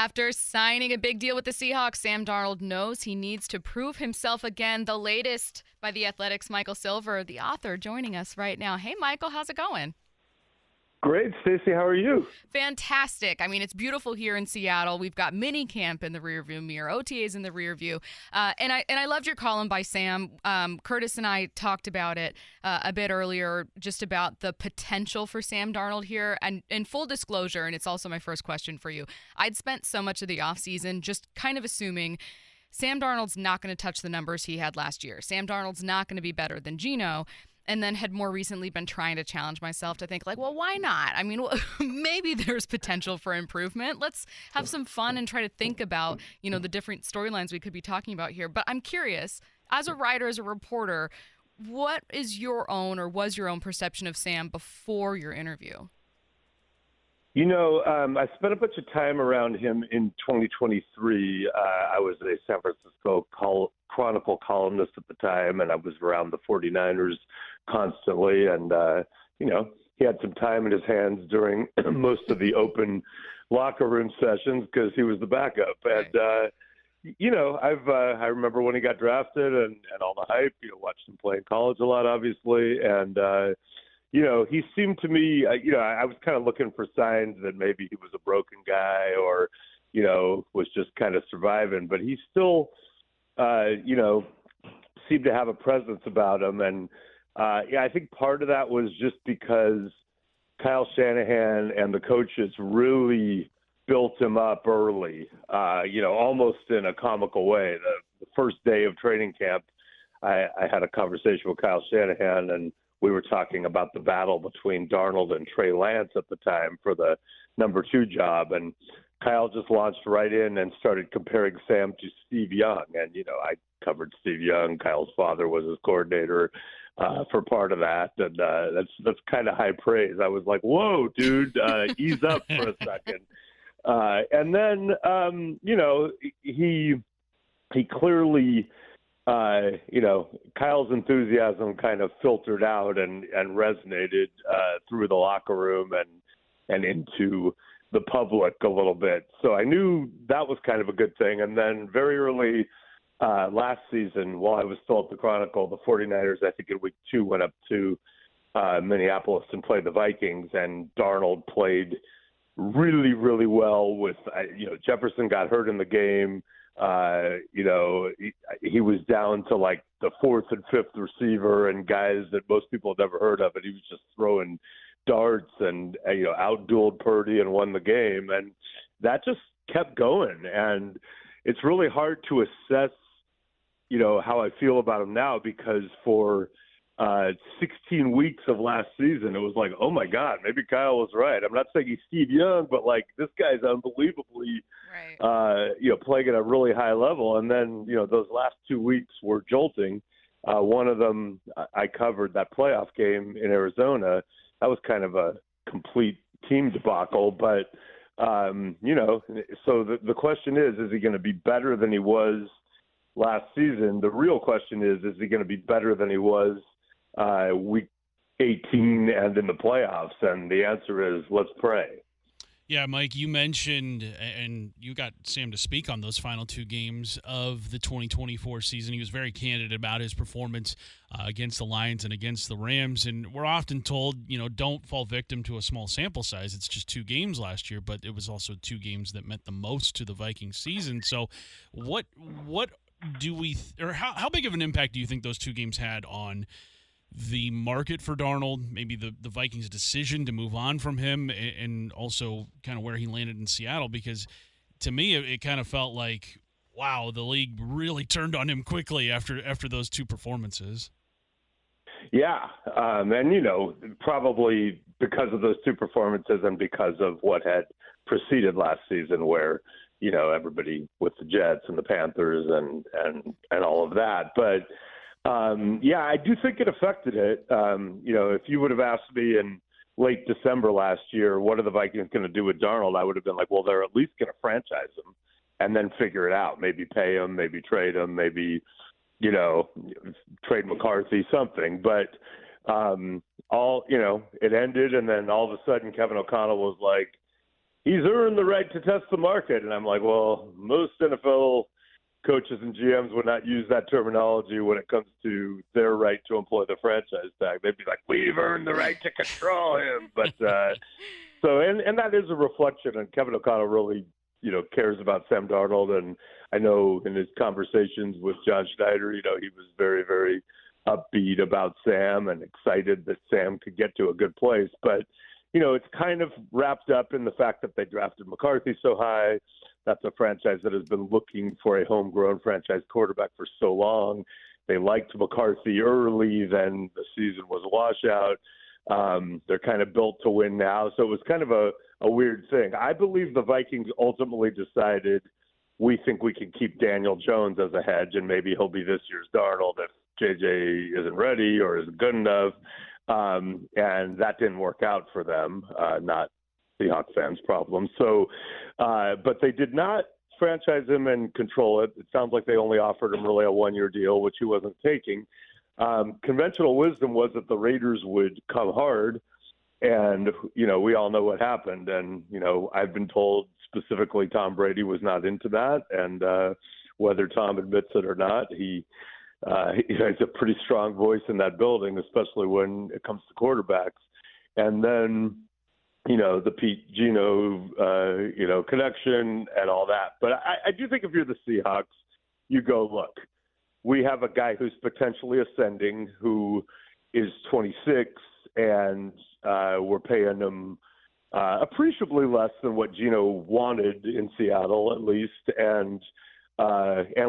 After signing a big deal with the Seahawks, Sam Darnold knows he needs to prove himself again. The latest by The Athletic's Michael Silver, the author, joining us right now. Hey, Michael, how's it going? Great, Stacey. How are you? Fantastic. I mean, it's beautiful here in Seattle. We've got mini camp in the rearview mirror, OTAs in the rear view. And I loved your column by Sam. Curtis and I talked about it a bit earlier, just about the potential for Sam Darnold here. And in full disclosure, and it's also my first question for you, I'd spent so much of the offseason just kind of assuming Sam Darnold's not going to touch the numbers he had last year. Sam Darnold's not going to be better than Geno. And then had more recently been trying to challenge myself to think, like, well, why not? I mean, maybe there's potential for improvement. Let's have some fun and try to think about, the different storylines we could be talking about here. But I'm curious, as a writer, as a reporter, what is your own or was your own perception of Sam before your interview? I spent a bunch of time around him in 2023. I was a San Francisco Chronicle columnist at the time, and I was around the 49ers constantly. And, he had some time in his hands during most of the open locker room sessions because he was the backup. Right. And, I remember when he got drafted and all the hype, watched him play in college a lot, obviously. And, he seemed to me, I was kind of looking for signs that maybe he was a broken guy or, was just kind of surviving. But he still, seemed to have a presence about him. And, I think part of that was just because Kyle Shanahan and the coaches really built him up early, almost in a comical way. The first day of training camp, I had a conversation with Kyle Shanahan, and we were talking about the battle between Darnold and Trey Lance at the time for the number 2 job. And Kyle just launched right in and started comparing Sam to Steve Young. And, I covered Steve Young. Kyle's father was his coordinator for part of that. And that's kind of high praise. I was like, whoa, dude, ease up for a second. And then, he clearly – Kyle's enthusiasm kind of filtered out and resonated through the locker room and into the public a little bit. So I knew that was kind of a good thing. And then very early last season, while I was still at the Chronicle, the 49ers, I think in week 2, went up to Minneapolis and played the Vikings, and Darnold played really, really well with, Jefferson got hurt in the game. He was down to like the 4th and 5th receiver and guys that most people had never heard of, and he was just throwing darts and, outdueled Purdy and won the game. And that just kept going. And it's really hard to assess, how I feel about him now, because for 16 weeks of last season, it was like, oh my God, maybe Kyle was right. I'm not saying he's Steve Young, but like this guy's unbelievably, playing at a really high level. And then, those last 2 weeks were jolting. One of them I covered, that playoff game in Arizona. That was kind of a complete team debacle. But, so the question is he going to be better than he was last season? The real question is he going to be better than he was week 18 and in the playoffs? And the answer is, let's pray. Yeah, Mike, you mentioned, and you got Sam to speak on those final 2 games of the 2024 season. He was very candid about his performance against the Lions and against the Rams. And we're often told, don't fall victim to a small sample size. It's just 2 games last year, but it was also 2 games that meant the most to the Vikings season. So what do we or how big of an impact do you think those 2 games had on the market for Darnold, maybe the Vikings' decision to move on from him, and also kind of where he landed in Seattle? Because to me, it kind of felt like, wow, the league really turned on him quickly after those 2 performances. Yeah, and, probably because of those 2 performances and because of what had preceded last season where, everybody with the Jets and the Panthers and all of that. But, I do think it affected it. If you would have asked me in late December last year, what are the Vikings going to do with Darnold? I would have been like, well, they're at least going to franchise him and then figure it out. Maybe pay him, maybe trade him, maybe, trade McCarthy, something. But it ended, and then all of a sudden Kevin O'Connell was like, he's earned the right to test the market. And I'm like, well, most NFL coaches and GMs would not use that terminology when it comes to their right to employ the franchise tag. They'd be like, we've earned the right to control him. But and that is a reflection, and Kevin O'Connell really, cares about Sam Darnold. And I know in his conversations with John Schneider, he was very, very upbeat about Sam and excited that Sam could get to a good place. But, it's kind of wrapped up in the fact that they drafted McCarthy so high. That's a franchise that has been looking for a homegrown franchise quarterback for so long. They liked McCarthy early, then the season was a washout. They're kind of built to win now. So it was kind of a weird thing. I believe the Vikings ultimately decided we think we can keep Daniel Jones as a hedge, and maybe he'll be this year's Darnold if JJ isn't ready or isn't good enough. And that didn't work out for them, not Seahawks fans' problem. So, but they did not franchise him and control it. It sounds like they only offered him really a one-year deal, which he wasn't taking. Conventional wisdom was that the Raiders would come hard, and, we all know what happened. And, I've been told specifically Tom Brady was not into that. And whether Tom admits it or not, he has a pretty strong voice in that building, especially when it comes to quarterbacks. And then, the Pete Geno, connection and all that. But I do think if you're the Seahawks, you go, look, we have a guy who's potentially ascending, who is 26, and we're paying him appreciably less than what Geno wanted in Seattle, at least, and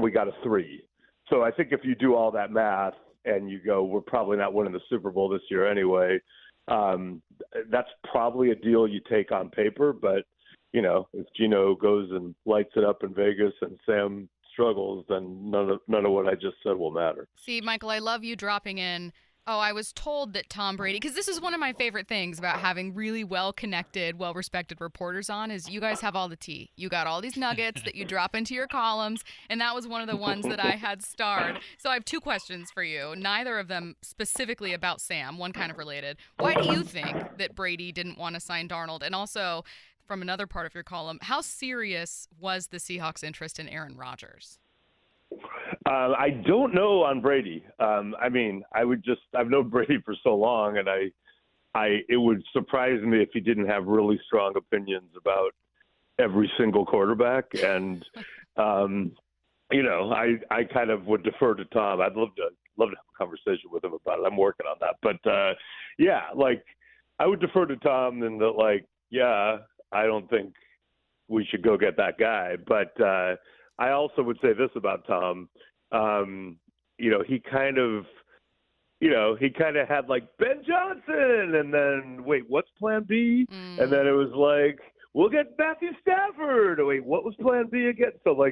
we got a 3. So I think if you do all that math and you go, we're probably not winning the Super Bowl this year anyway, that's probably a deal you take on paper. But, if Geno goes and lights it up in Vegas and Sam struggles, then none of what I just said will matter. See, Michael, I love you dropping in. Oh, I was told that Tom Brady, because this is one of my favorite things about having really well-connected, well-respected reporters on, is you guys have all the tea. You got all these nuggets that you drop into your columns, and that was one of the ones that I had starred. So I have 2 questions for you, neither of them specifically about Sam, one kind of related. Why do you think that Brady didn't want to sign Darnold? And also, from another part of your column, how serious was the Seahawks' interest in Aaron Rodgers? I don't know on Brady. I've known Brady for so long, and it would surprise me if he didn't have really strong opinions about every single quarterback. And, I kind of would defer to Tom. I'd love to have a conversation with him about it. I'm working on that. But, I would defer to Tom in that, I don't think we should go get that guy. But, I also would say this about Tom. He kind of had like Ben Johnson, and then wait, what's Plan B? And then it was like, we'll get Matthew Stafford. Wait, what was Plan B again? So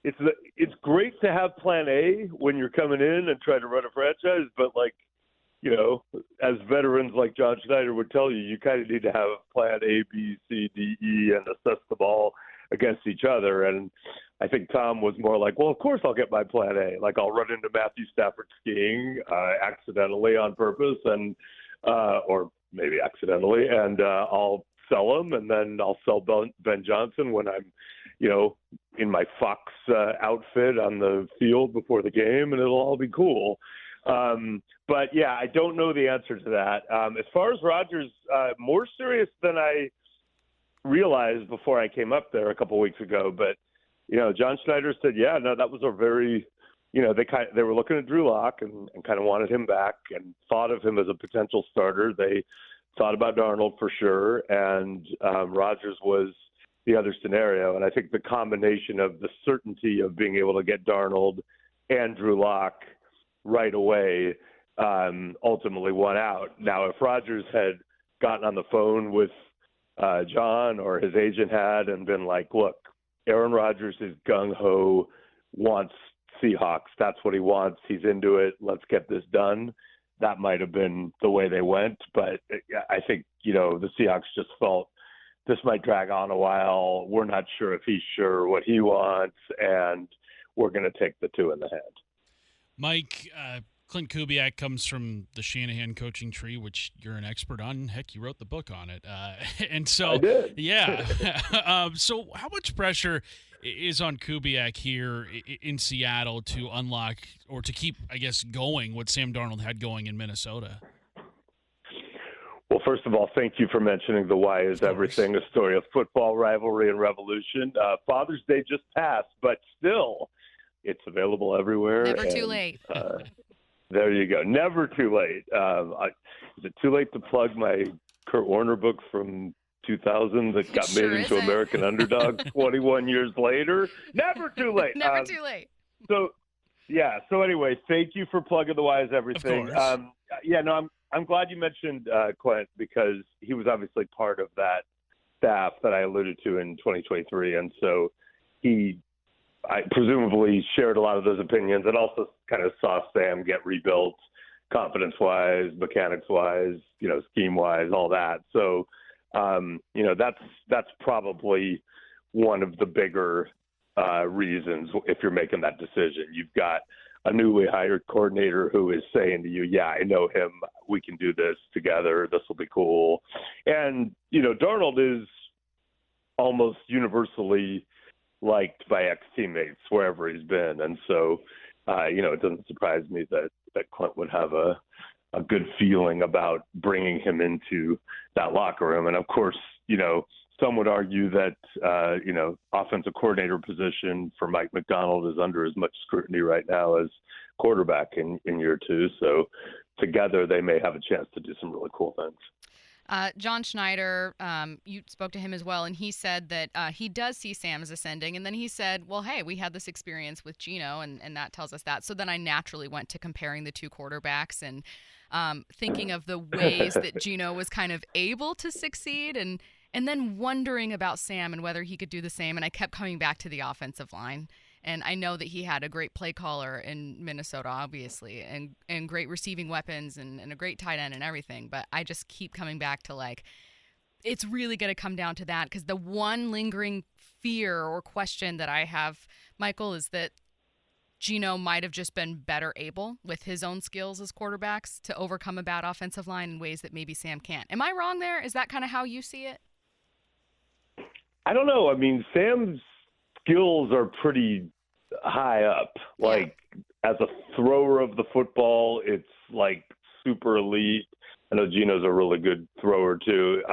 it's great to have Plan A when you're coming in and trying to run a franchise, but as veterans like John Schneider would tell you, you kind of need to have Plan A, B, C, D, E, and assess them all against each other. And I think Tom was more like, well, of course I'll get my Plan A. Like, I'll run into Matthew Stafford skiing accidentally on purpose, and or maybe accidentally, and I'll sell him, and then I'll sell Ben Johnson when I'm, in my Fox outfit on the field before the game, and it'll all be cool. But yeah, I don't know the answer to that. As far as Rodgers, more serious than I realized before I came up there a couple of weeks ago. But, John Schneider said, that was a very, they were looking at Drew Lock and kind of wanted him back and thought of him as a potential starter. They thought about Darnold for sure. And Rodgers was the other scenario. And I think the combination of the certainty of being able to get Darnold and Drew Lock right away ultimately won out. Now, if Rodgers had gotten on the phone with John or his agent had and been like, look, Aaron Rodgers is gung-ho, wants Seahawks. That's what he wants. He's into it. Let's get this done. That might have been the way they went. But I think, the Seahawks just felt this might drag on a while. We're not sure if he's sure what he wants, and we're going to take the 2 in the hand. Mike, Klint Kubiak comes from the Shanahan coaching tree, which you're an expert on. Heck, you wrote the book on it. And so, I did. Yeah. So how much pressure is on Kubiak here in Seattle to unlock or to keep, I guess, going what Sam Darnold had going in Minnesota? Well, first of all, thank you for mentioning the Why Is Everything, a story of football, rivalry, and revolution. Father's Day just passed, but still, it's available everywhere. Never too late. There you go. Never too late. Is it too late to plug my Kurt Warner book from 2000 that got made into American Underdog 21 years later? Never too late. Never too late. So anyway, thank you for plugging the Why Is Everything. Of course. I'm glad you mentioned Klint because he was obviously part of that staff that I alluded to in 2023. And so I presumably shared a lot of those opinions and also kind of saw Sam get rebuilt confidence-wise, mechanics-wise, scheme-wise, all that. So, that's probably one of the bigger reasons if you're making that decision. You've got a newly hired coordinator who is saying to you, yeah, I know him. We can do this together. This will be cool. And, Darnold is almost universally liked by ex-teammates wherever he's been. And so, it doesn't surprise me that Klint would have a good feeling about bringing him into that locker room. And of course, some would argue that, offensive coordinator position for Mike McDonald is under as much scrutiny right now as quarterback in year two. So together they may have a chance to do some really cool things. John Schneider, you spoke to him as well, and he said that he does see Sam as ascending. And then he said, well, hey, we had this experience with Geno, and that tells us that. So then I naturally went to comparing the two quarterbacks and thinking of the ways that Geno was kind of able to succeed and then wondering about Sam and whether he could do the same. And I kept coming back to the offensive line. And I know that he had a great play caller in Minnesota, obviously, and great receiving weapons and a great tight end and everything. But I just keep coming back to, it's really going to come down to that because the one lingering fear or question that I have, Michael, is that Geno might have just been better able with his own skills as quarterbacks to overcome a bad offensive line in ways that maybe Sam can't. Am I wrong there? Is that kind of how you see it? I don't know. I mean, Sam's skills are pretty high up. As a thrower of the football, it's super elite. I know Geno's a really good thrower too.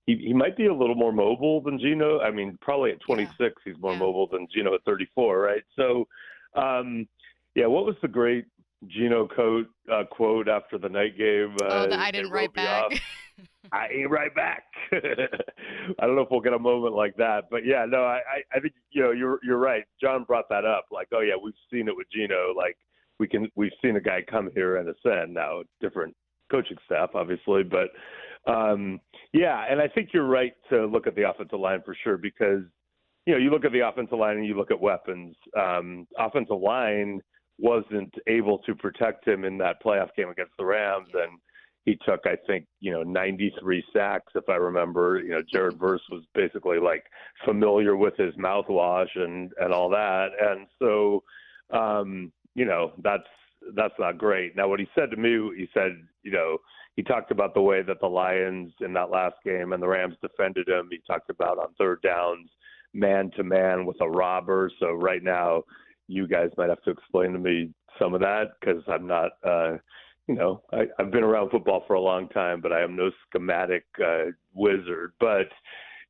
He might be a little more mobile than Geno. I mean, probably at 26, he's more mobile than Geno at 34, right? So, what was the great Geno quote after the night game? I didn't write back. I ain't right back. I don't know if we'll get a moment like that, but I think you're right. John brought that up. We've seen it with Geno. We've seen a guy come here and ascend. Now, different coaching staff, obviously, but and I think you're right to look at the offensive line for sure because you look at the offensive line and you look at weapons. Offensive line wasn't able to protect him in that playoff game against the Rams, and he took, I think, 93 sacks, if I remember. Jared Verse was basically familiar with his mouthwash and all that. And so, that's not great. Now, what he said to me, he talked about the way that the Lions in that last game and the Rams defended him. He talked about on third downs, man-to-man with a robber. So right now, you guys might have to explain to me some of that because I'm not I've been around football for a long time, but I am no schematic wizard. But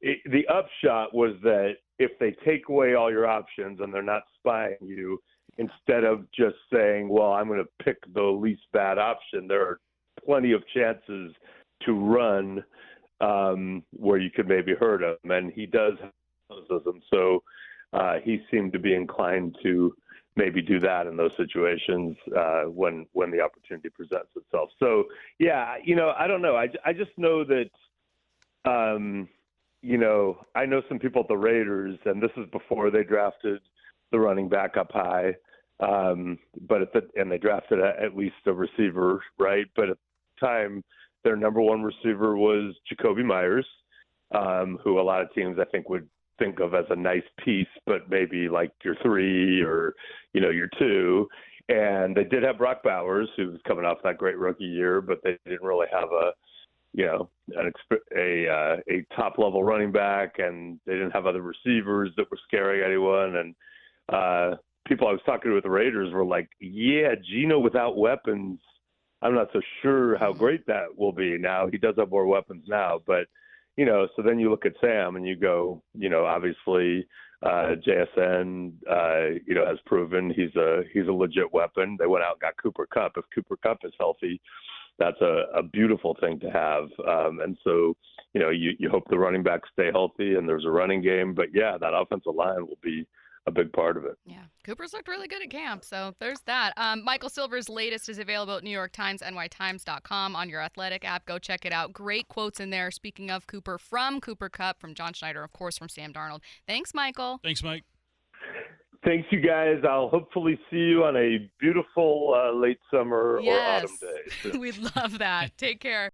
the upshot was that if they take away all your options and they're not spying you, instead of just saying, well, I'm going to pick the least bad option, there are plenty of chances to run where you could maybe hurt him. And he does have them. So he seemed to be inclined to maybe do that in those situations when the opportunity presents itself. So, I don't know. I just know that, I know some people at the Raiders, and this is before they drafted the running back up high, and they drafted at least a receiver, right? But at the time, their number one receiver was Jacoby Myers, who a lot of teams I think would think of as a nice piece, but maybe your 3 or, your 2. And they did have Brock Bowers, who was coming off that great rookie year, but they didn't really have a top level running back, and they didn't have other receivers that were scaring anyone. And people I was talking to with the Raiders were like, yeah, Geno without weapons, I'm not so sure how great that will be. Now he does have more weapons now, but so then you look at Sam and you go, obviously JSN, has proven he's a legit weapon. They went out and got Cooper Kupp. If Cooper Kupp is healthy, that's a beautiful thing to have. And so, you hope the running backs stay healthy and there's a running game. But yeah, that offensive line will be a big part of it. Yeah, Cooper's looked really good at camp, so there's that. Michael Silver's latest is available at New York Times, nytimes.com on your Athletic app. Go check it out. Great quotes in there. Speaking of Cooper, from Cooper Kupp, from John Schneider, of course, from Sam Darnold. Thanks, Michael. Thanks, Mike. Thanks, you guys. I'll hopefully see you on a beautiful late summer or autumn day. We'd love that. Take care.